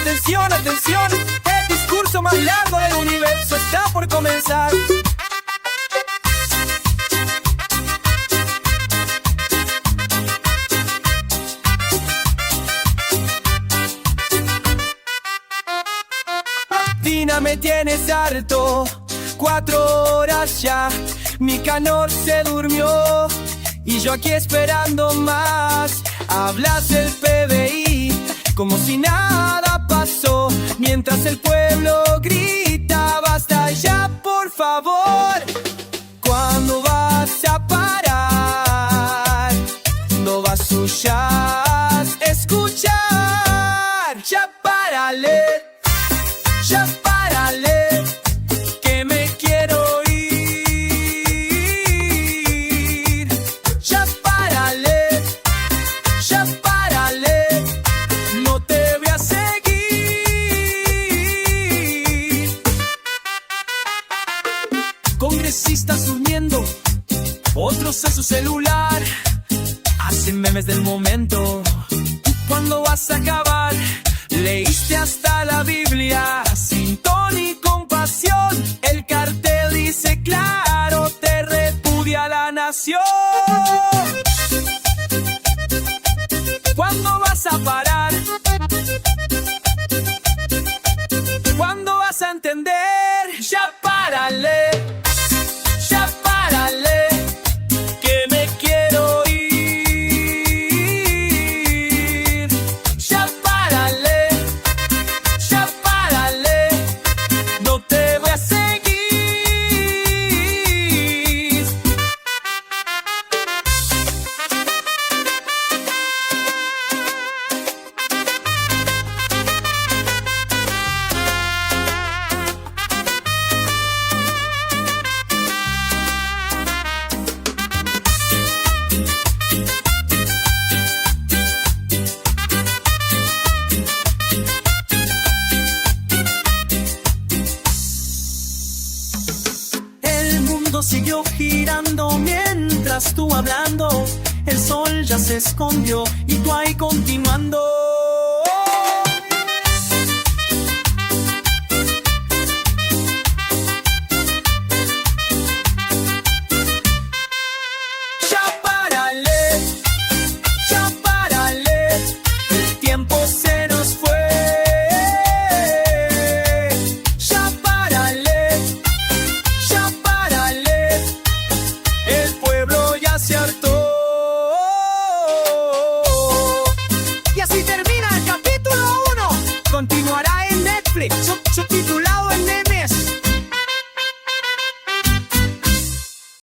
Atención, atención, el discurso más largo del universo está por comenzar. Dina, me tienes harto, 4 horas ya, Nicanor se durmió y yo aquí esperando más. Hablas del PBI como si nada pasó, mientras el pueblo grita basta ya, por favor. ¿Cuándo vas a parar? No vas a escuchar. Ya párale, ya párale, que me quiero ir. Ya párale, ya párale, no te voy a seguir. Congresistas durmiendo, otros en su celular, hacen memes del momento. ¿Cuándo vas a acabar? Leíste hasta la Biblia, sin ton y compasión. El cartel dice claro, te repudia la nación. ¿Cuándo vas a parar? ¿Cuándo vas a entender? Ya párale, ya párale, que me quiero ir. Ya párale, ya párale, no te voy a seguir. El mundo siguió girando mientras tú hablando. El sol ya se escondió y tú ahí continuando. Ya párale, ya párale, el tiempo se nos fue. Ya párale, ya párale, el pueblo ya se hartó. Y así termina el capítulo 1. Continuará en Netflix, subtitulado en memes.